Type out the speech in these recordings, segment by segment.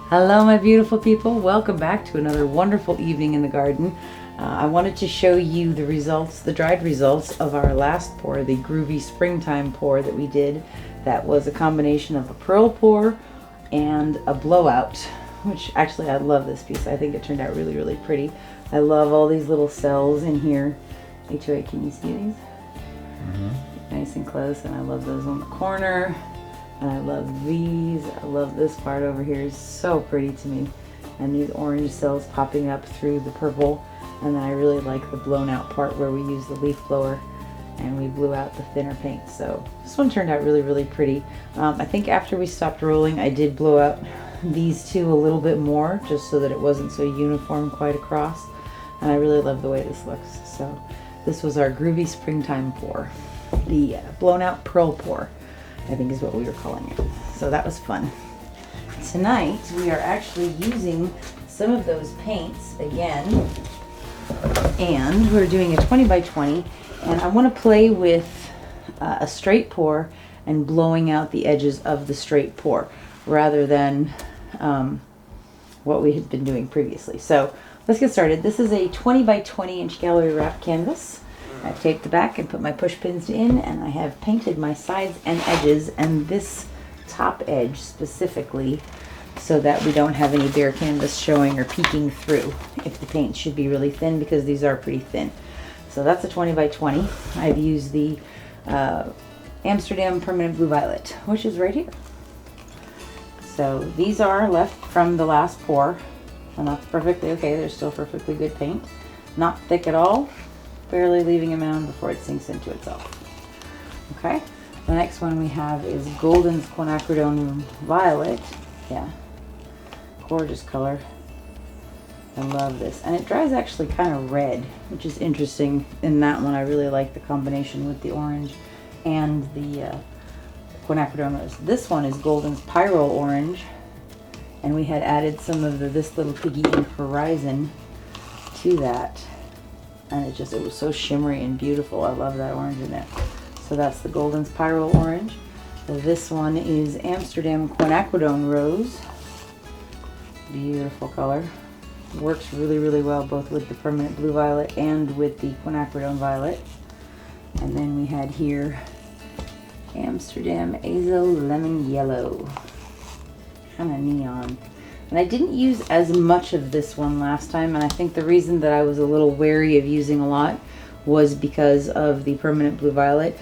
Hello my beautiful people, welcome back to another wonderful evening in the garden. I wanted to show you the results, the dried results of our last pour, the Groovy Springtime pour that we did. That was a combination of a pearl pour and a blowout, which actually I love this piece. I think it turned out really, really pretty. I love all these little cells in here. HOA, can you see these? Nice and close, and I love those on the corner. And I love these. I love this part over here. It's so pretty to me. And these orange cells popping up through the purple. And then I really like the blown out part where we use the leaf blower and we blew out the thinner paint. So this one turned out really, really pretty. I think after we stopped rolling, I did blow out these two a little bit more just so that it wasn't so uniform quite across. And I really love the way this looks. So this was our Groovy Springtime pour. The blown out pearl pour, I think is what we were calling it. So that was fun. Tonight we are actually using some of those paints again, and we're doing a 20 by 20, and I want to play with a straight pour and blowing out the edges of the straight pour rather than what we had been doing previously. So let's get started. This is a 20 by 20 inch gallery wrap canvas. I've taped the back and put my push pins in, and I have painted my sides and edges and this top edge specifically so that we don't have any bare canvas showing or peeking through if the paint should be really thin, because these are pretty thin. So that's a 20 by 20. I've used the Amsterdam Permanent Blue Violet, which is right here. So these are left from the last pour, and that's perfectly okay. They're still perfectly good paint. Not thick at all. Barely leaving a mound before it sinks into itself. Okay, the next one we have is Golden's Quinacridone Violet. Yeah, gorgeous color. I love this, and it dries actually kind of red, which is interesting. In that one, I really like the combination with the orange and the Quinacridone Rose. This one is Golden's Pyrole Orange, and we had added some of this little piggy ink Horizon to that. And it was so shimmery and beautiful. I love that orange in there. So that's the Golden's Pyrole Orange. This one is Amsterdam Quinacridone Rose. Beautiful color. Works really, really well both with the Permanent Blue Violet and with the Quinacridone Violet. And then we had here Amsterdam Azo Lemon Yellow. Kind of neon. And I didn't use as much of this one last time, and I think the reason that I was a little wary of using a lot was because of the Permanent Blue Violet.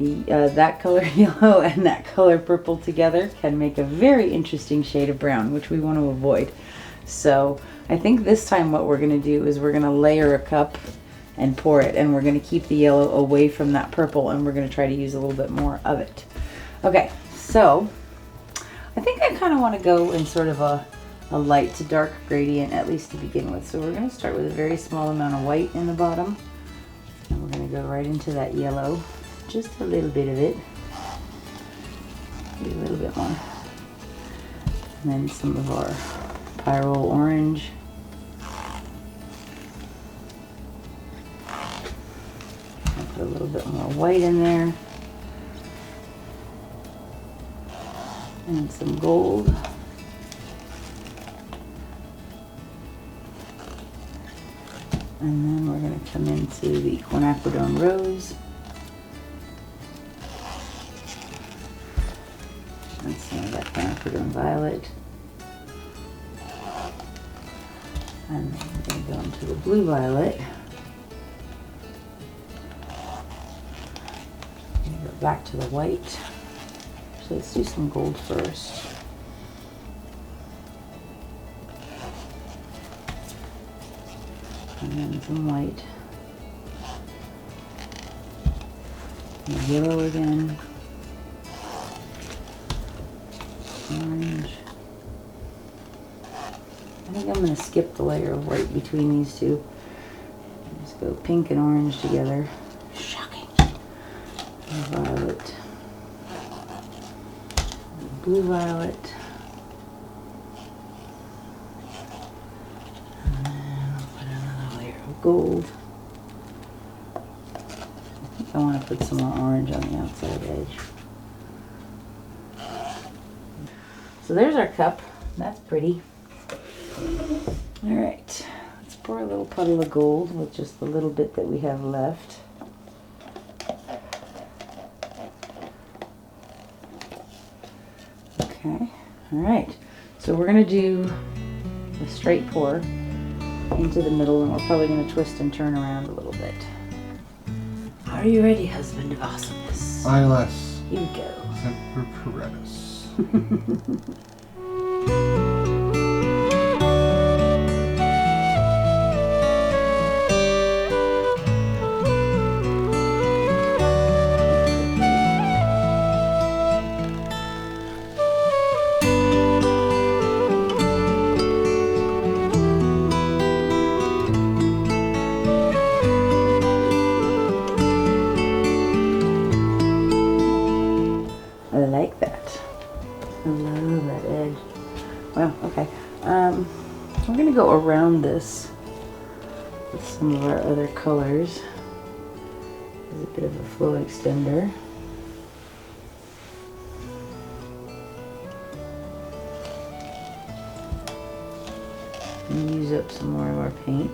That color yellow and that color purple together can make a very interesting shade of brown, which we want to avoid. So I think this time what we're going to do is we're going to layer a cup and pour it, and we're going to keep the yellow away from that purple, and we're going to try to use a little bit more of it. Okay, so I think I kind of want to go in sort of a light to dark gradient, at least to begin with. So we're going to start with a very small amount of white in the bottom, and we're going to go right into that yellow, just a little bit of it, maybe a little bit more, and then some of our Pyrole Orange, I'll put a little bit more white in there, and some gold. And then we're going to come into the Quinacridone Rose. And some of that Quinacridone Violet. And then we're going to go into the Blue Violet. And go back to the white. So let's do some gold first. And then some white, and yellow again, orange. I think I'm going to skip the layer of white between these two. Just go pink and orange together. Shocking. And violet, and blue violet. Gold. I think I want to put some more orange on the outside edge. So there's our cup. That's pretty. All right, let's pour a little puddle of gold with just the little bit that we have left. Okay, all right. So we're gonna do a straight pour into the middle, and we're probably gonna twist and turn around a little bit. Are you ready, husband of awesomeness? Aye, less. You go. Semper Paratus. I like that. I love that edge. Well, okay. We're gonna go around this with some of our other colors. There's a bit of a flow extender. And use up some more of our paint.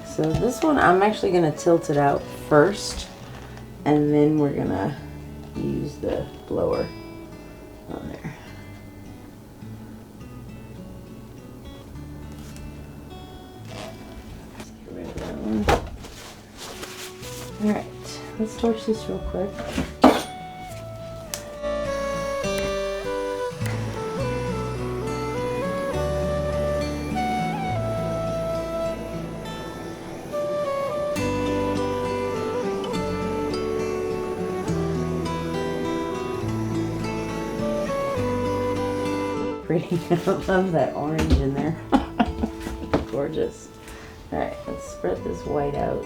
So this one, I'm actually going to tilt it out first, and then we're going to use the blower on there. Let's get rid of that one. All right, let's torch this real quick. Pretty. I love that orange in there. Gorgeous. All right, let's spread this white out.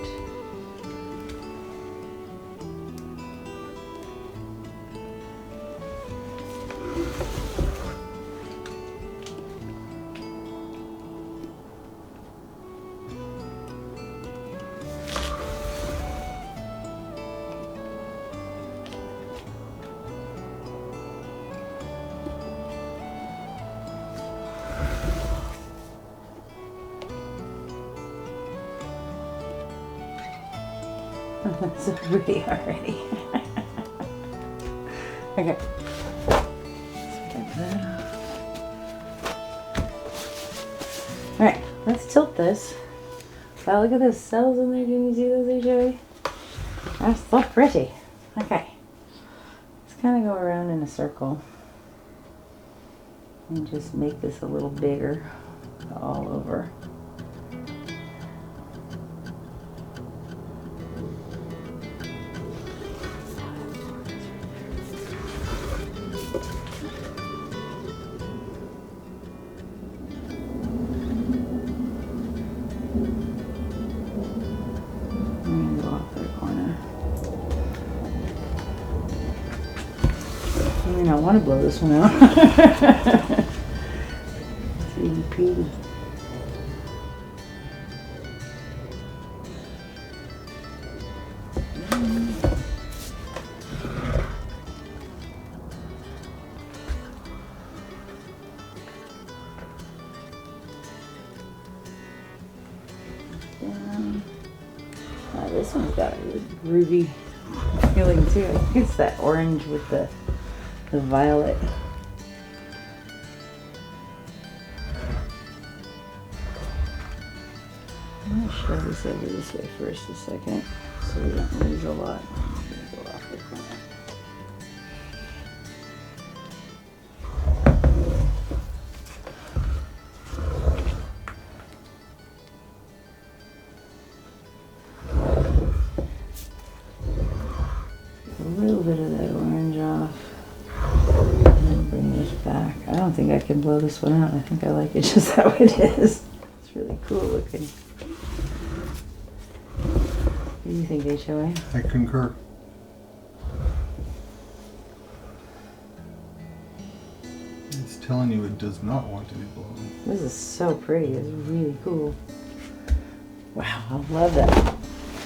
That's so pretty already. Okay. Let's get that off. Alright, let's tilt this. Wow, look at those cells in there. Can you see those, Joey? That's so pretty. Okay. Let's kind of go around in a circle and just make this a little bigger all over. I want to blow this one out. It's really pretty. This one's got a really groovy feeling too. I think it's that orange with the violet. I'm going to shove this over this way first a second so we don't lose a lot. I'm going to go off the corner. A little bit of that orange off. Back. I don't think I can blow this one out. I think I like it just how it is. It's really cool looking. What do you think, HOA? I concur. It's telling you, it does not want to be blown. This is so pretty. It's really cool. Wow, I love that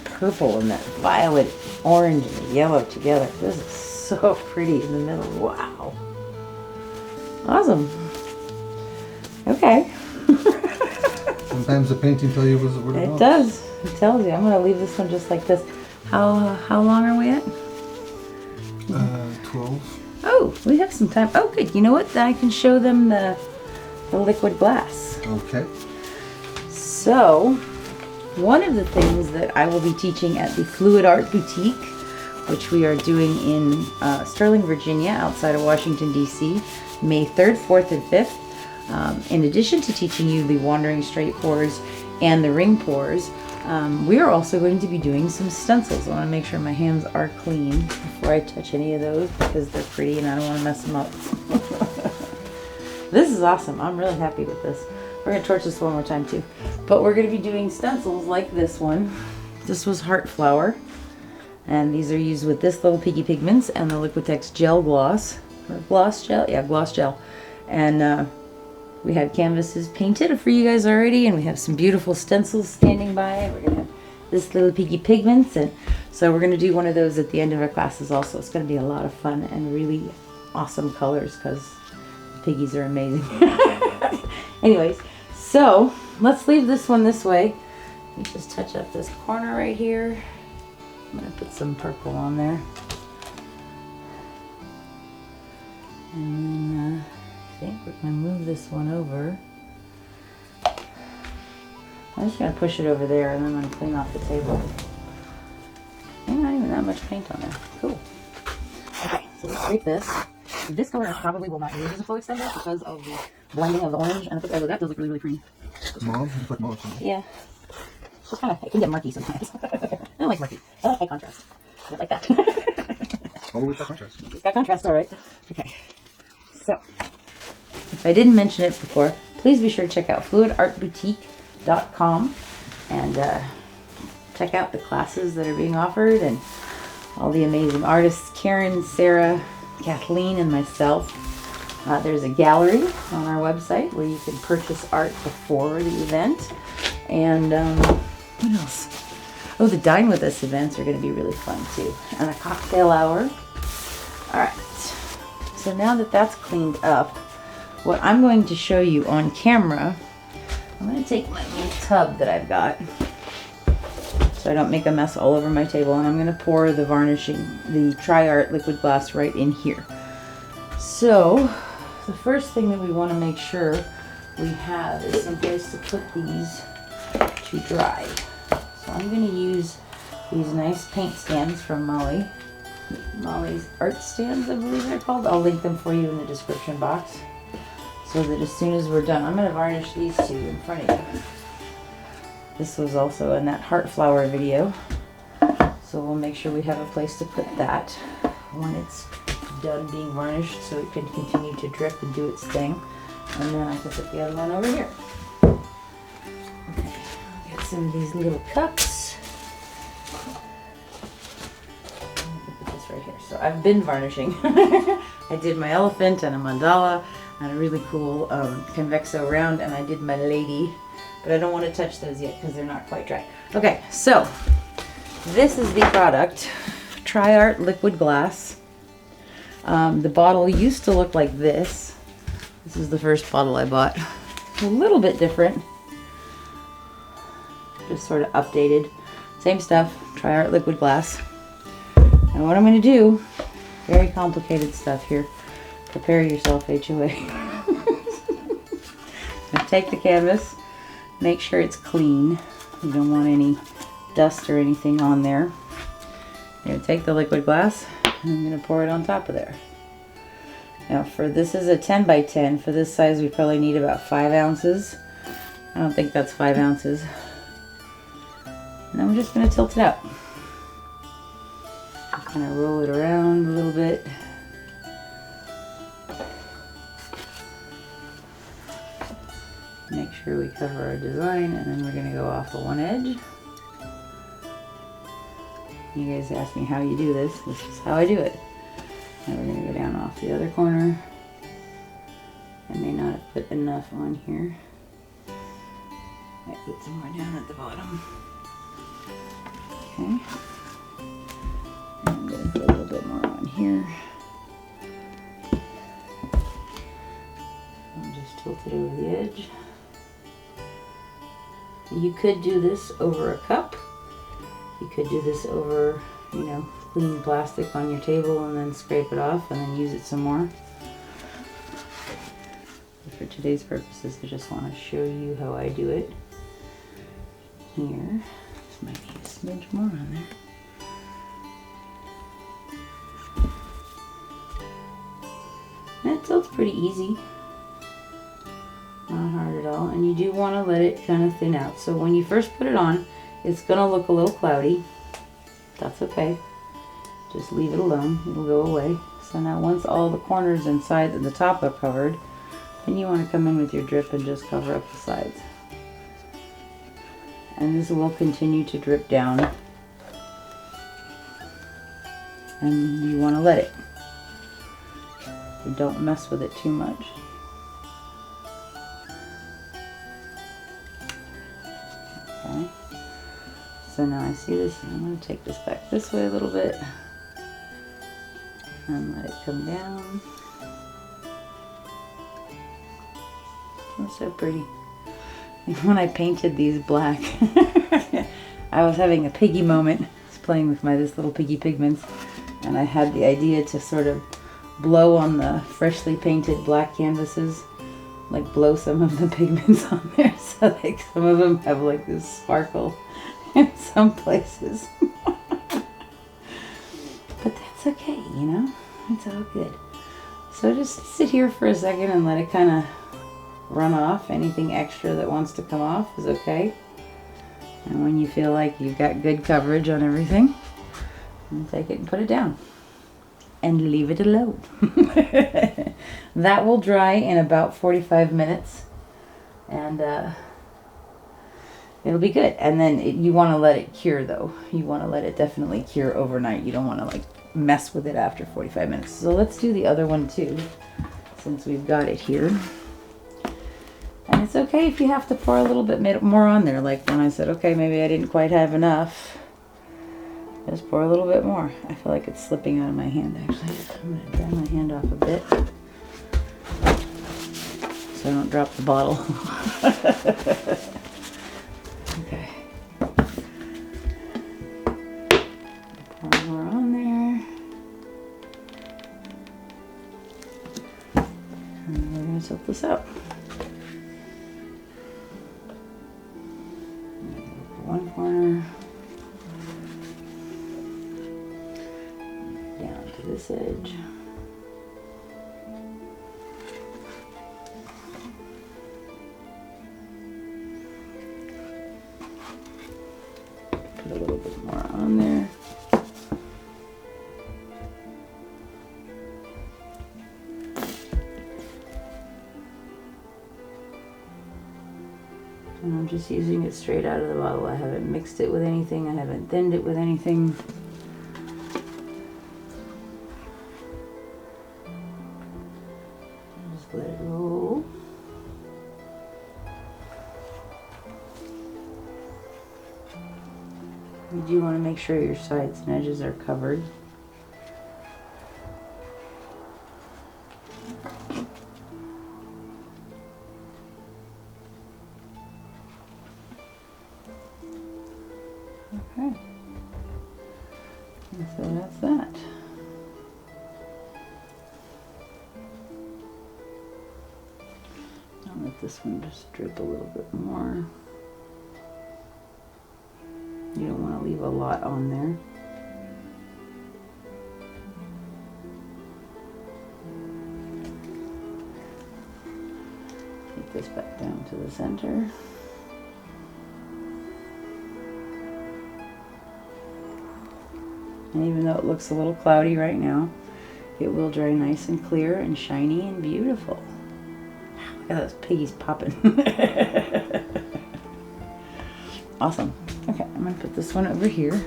purple and that violet, orange, and yellow together. This is so pretty in the middle. Wow. Awesome. Okay. Sometimes the painting tells you what it It wants. does. It tells you. I'm going to leave this one just like this. How long are we at? 12. Oh, we have some time. Oh, good. You know what? Then I can show them the liquid glass. Okay. So, one of the things that I will be teaching at the Fluid Art Boutique, which we are doing in Sterling, Virginia, outside of Washington, D.C., May 3rd, 4th, and 5th. In addition to teaching you the wandering straight pours and the ring pours, we are also going to be doing some stencils. I want to make sure my hands are clean before I touch any of those because they're pretty and I don't want to mess them up. This is awesome. I'm really happy with this. We're going to torch this one more time too. But we're going to be doing stencils like this one. This was Heart Flower. And these are used with this little Piggy Pigments and the Liquitex Gel Gloss. Or Gloss Gel? Yeah, Gloss Gel. And we had canvases painted for you guys already, and we have some beautiful stencils standing by. We're going to have this little Piggy Pigments, and so we're going to do one of those at the end of our classes also. It's going to be a lot of fun and really awesome colors because piggies are amazing. Anyways, so let's leave this one this way. Let me just touch up this corner right here. I'm going to put some purple on there. And then I think we're going to move this one over. I'm just going to push it over there and then I'm going to clean off the table. And not even that much paint on there. Cool. Okay, so let's take this. This color I probably will not use as a full extender because of the blending of the orange. And I think that does look really, really pretty. Mauve? You put mauve in it. Yeah. It's just kind of, it can get murky sometimes. I don't like murky. I like high contrast. I like that. Oh, it's got contrast. It's got contrast, all right. Okay. So, if I didn't mention it before, please be sure to check out fluidartboutique.com and check out the classes that are being offered and all the amazing artists, Karen, Sarah, Kathleen, and myself. There's a gallery on our website where you can purchase art before the event. And what else? Oh, the Dine With Us events are going to be really fun too. And a cocktail hour. All right. So now that that's cleaned up, what I'm going to show you on camera, I'm going to take my little tub that I've got so I don't make a mess all over my table, and I'm going to pour the varnishing, the TriArt liquid glass right in here. So the first thing that we want to make sure we have is some place to put these to dry. So I'm going to use these nice paint stands from Molly's Art Stands, I believe they're called. I'll link them for you in the description box so that as soon as we're done, I'm going to varnish these two in front of you. This was also in that Heart Flower video, so we'll make sure we have a place to put that when it's done being varnished so it can continue to drip and do its thing. And then I can put the other one over here. Okay, I'll get some of these little cups. Right here. So I've been varnishing. I did my elephant and a mandala and a really cool convexo round, and I did my lady, but I don't want to touch those yet because they're not quite dry. Okay, so this is the product, TriArt liquid glass. The bottle used to look like this. This is the first bottle I bought. A little bit different, just sort of updated. Same stuff, TriArt liquid glass. And what I'm going to do, very complicated stuff here. Prepare yourself, HOA. Take the canvas, make sure it's clean. You don't want any dust or anything on there. You're going to take the liquid glass and I'm going to pour it on top of there. Now this is a 10 by 10. For this size we probably need about 5 ounces. I don't think that's 5 ounces. And I'm just going to tilt it out. Kind of roll it around a little bit. Make sure we cover our design, and then we're going to go off of one edge. You guys asked me how you do this. This is how I do it. And we're going to go down off the other corner and put enough on here. Might put some more down at the bottom. Okay. I'm going to put a little bit more on here. I'll just tilt it over the edge. You could do this over a cup. You could do this over, you know, clean plastic on your table and then scrape it off and then use it some more. But for today's purposes, I just want to show you how I do it. Here, this might need a smidge more on there. That tilts pretty easy. Not hard at all. And you do want to let it kind of thin out. So when you first put it on, it's going to look a little cloudy. That's okay. Just leave it alone. It'll go away. So now once all the corners inside and the top are covered, then you want to come in with your drip and just cover up the sides. And this will continue to drip down. And you want to let it. You don't mess with it too much. Okay. So now I see this, and I'm going to take this back this way a little bit. And let it come down. It's so pretty. When I painted these black, I was having a piggy moment. I was playing with this little piggy pigments, and I had the idea to sort of blow on the freshly painted black canvases, like blow some of the pigments on there, so like some of them have like this sparkle in some places. But that's okay, you know, it's all good. So just sit here for a second and let it kind of run off. Anything extra that wants to come off is okay. And when you feel like you've got good coverage on everything, you take it and put it down and leave it alone. That will dry in about 45 minutes, and it'll be good. And then you want to let it cure though. You want to let it definitely cure overnight. You don't want to like mess with it after 45 minutes. So let's do the other one too, since we've got it here. And it's okay if you have to pour a little bit more on there. Like when I said, okay, maybe I didn't quite have enough. Just pour a little bit more. I feel like it's slipping out of my hand actually. I'm going to dry my hand off a bit, so I don't drop the bottle. Okay. Pour more on there. And we're going to tilt this out. One corner down to this edge. Put a little bit more on there. And I'm just using it straight out of the bottle. I haven't mixed it with anything. I haven't thinned it with anything. Just let it roll. You do want to make sure your sides and edges are covered. Okay, and so that's that. I'll let this one just drip a little bit more. You don't want to leave a lot on there. Take this back down to the center. And even though it looks a little cloudy right now, it will dry nice and clear and shiny and beautiful. Look at those piggies popping. Awesome. Okay, I'm going to put this one over here.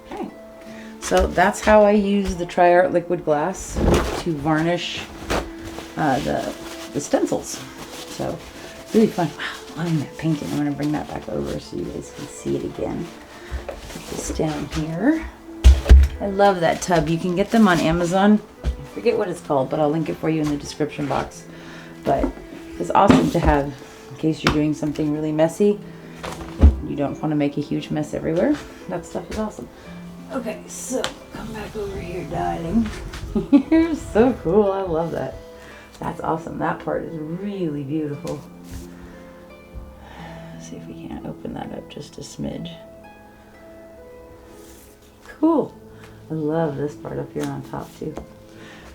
Okay, so that's how I use the TriArt liquid glass to varnish the stencils. So really fun. Wow, loving that painting. I'm going to bring that back over so you guys can see it again. Put this down here. I love that tub. You can get them on Amazon. I forget what it's called, but I'll link it for you in the description box. But it's awesome to have in case you're doing something really messy. You don't want to make a huge mess everywhere. That stuff is awesome. Okay, so come back over here, darling. You're so cool. I love that. That's awesome. That part is really beautiful. Let's see if we can't open that up just a smidge. Cool. I love this part up here on top too.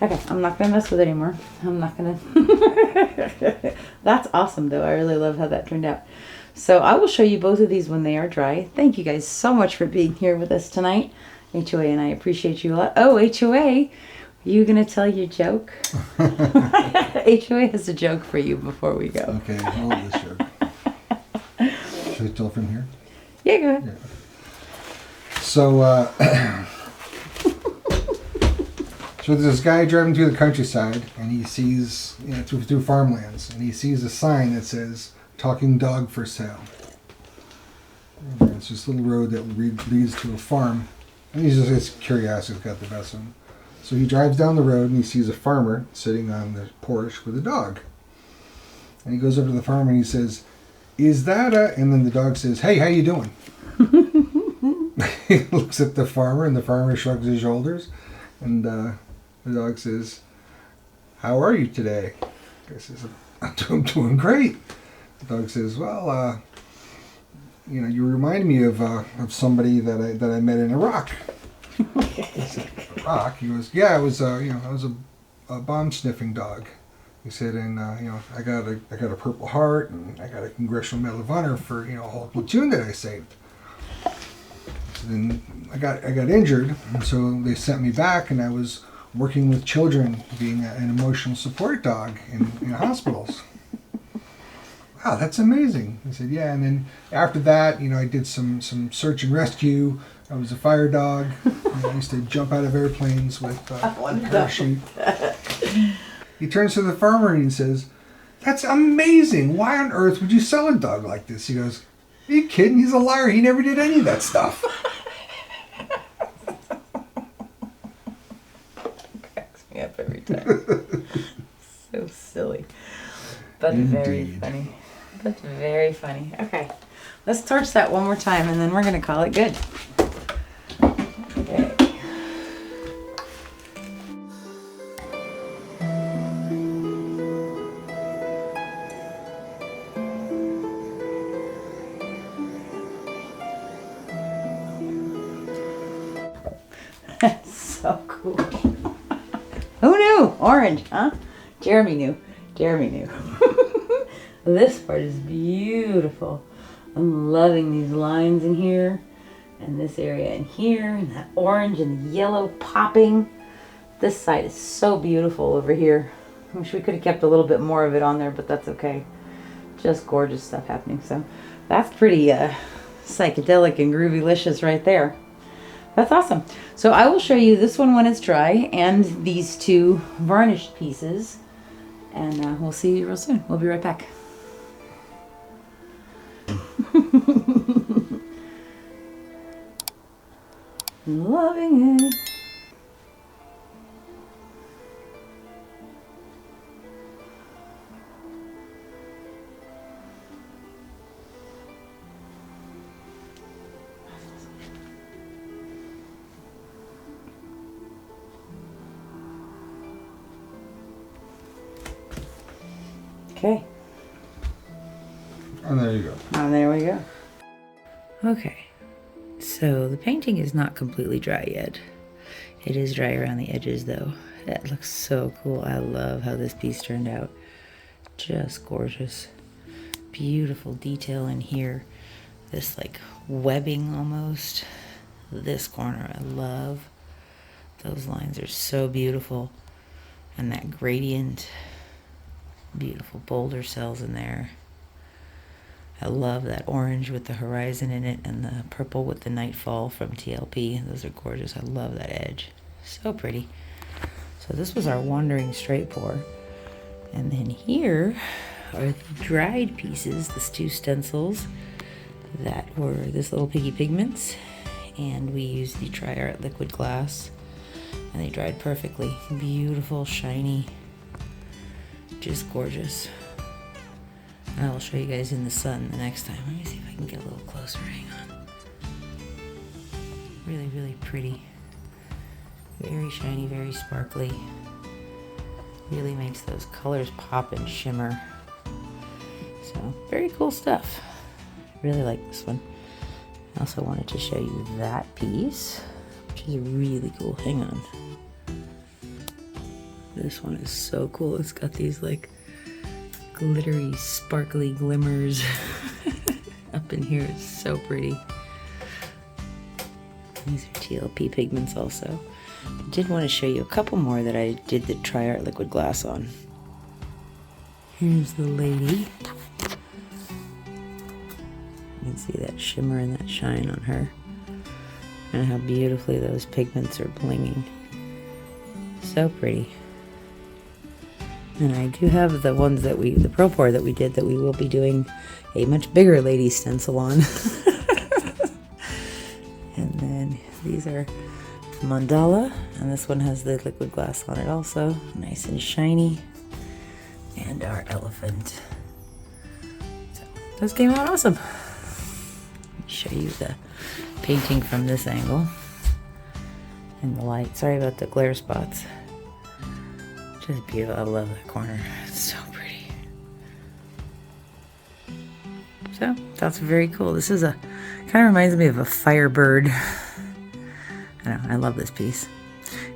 Okay, I'm not gonna mess with it anymore. I'm not gonna. That's awesome though. I really love how that turned out. So I will show you both of these when they are dry. Thank you guys so much for being here with us tonight. HOA and I appreciate you a lot. Oh, HOA, you gonna tell your joke? HOA has a joke for you before we go. Okay, I love this joke. Should I tell from here? Yeah, go ahead. Yeah. So, so there's this guy driving through the countryside, and he sees, you know, through farmlands, and he sees a sign that says "Talking Dog for Sale." And it's this little road that leads to a farm, and he's just his curiosity got the best of him. So he drives down the road, and he sees a farmer sitting on the porch with a dog. And he goes over to the farmer and he says, "Is that a?" And then the dog says, "Hey, how you doing?" He looks at the farmer, and the farmer shrugs his shoulders, and the dog says, "How are you today?" The guy says, I'm doing great." The dog says, "Well, you know, you remind me of somebody that I met in Iraq." He said, "Iraq?" He goes, "Yeah, I was you know, I was a bomb sniffing dog." He said, "And you know, I got a Purple Heart, and I got a Congressional Medal of Honor for, you know, a whole platoon that I saved." So then I got injured, and so they sent me back, and I was working with children, being an emotional support dog in hospitals. Wow, that's amazing. He said, "Yeah." And then after that, you know, I did some search and rescue. I was a fire dog. You know, I used to jump out of airplanes with a parachute. He turns to the farmer and he says, "That's amazing. Why on earth would you sell a dog like this?" He goes, "Are you kidding? He's a liar. He never did any of that stuff." Cracks me up every time. So silly. But very funny. But very funny. Okay. Let's torch that one more time and then we're going to call it good. Okay. That's so cool. Who knew? Orange, huh? Jeremy knew. Jeremy knew. This part is beautiful. I'm loving these lines in here and this area in here and that orange and the yellow popping. This side is so beautiful over here. I wish we could have kept a little bit more of it on there, but that's okay. Just gorgeous stuff happening. So that's pretty psychedelic and groovy-licious right there. That's awesome. So I will show you this one when it's dry and these two varnished pieces. And we'll see you real soon. We'll be right back. Loving it. Okay. And there you go. And there we go. Okay. So the painting is not completely dry yet. It is dry around the edges though. That looks so cool. I love how this piece turned out. Just gorgeous. Beautiful detail in here. This like webbing almost. This corner I love. Those lines are so beautiful. And that gradient. Beautiful boulder cells in there. I love that orange with the horizon in it and the purple with the nightfall from TLP. Those are gorgeous. I love that edge. So pretty. So So this was our wandering straight pour. And then here are the dried pieces, the 2 stencils that were this little piggy pigments. And we used the TriArt liquid glass. And they dried perfectly. Beautiful, shiny, just gorgeous. And I'll show you guys in the sun the next time. Let me see if I can get a little closer. Hang on. Really, really pretty. Very shiny, very sparkly. Really makes those colors pop and shimmer. So, very cool stuff. Really like this one. I also wanted to show you that piece, which is really cool. Hang on. This one is so cool. It's got these like glittery, sparkly glimmers up in here. It's so pretty. These are TLP pigments also. I did want to show you a couple more that I did the TriArt liquid glass on. Here's the lady. You can see that shimmer and that shine on her. And how beautifully those pigments are blinging. So pretty. And I do have the ones that the Pro Pour that we did that we will be doing a much bigger lady stencil on. And then these are mandala, and this one has the liquid glass on it also. Nice and shiny. And our elephant. So those came out awesome. Let me show you the painting from this angle. And the light. Sorry about the glare spots. Just beautiful. I love that corner. It's so pretty. So that's very cool. This is kind of reminds me of a Firebird. I don't know. I love this piece.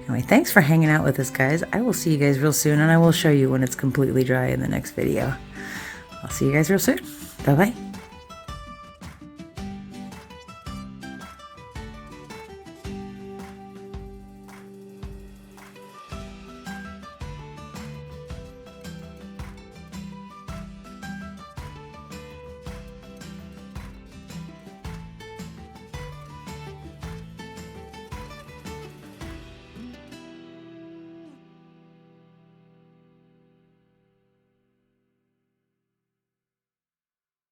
Anyway, thanks for hanging out with us, guys. I will see you guys real soon, and I will show you when it's completely dry in the next video. I'll see you guys real soon. Bye-bye.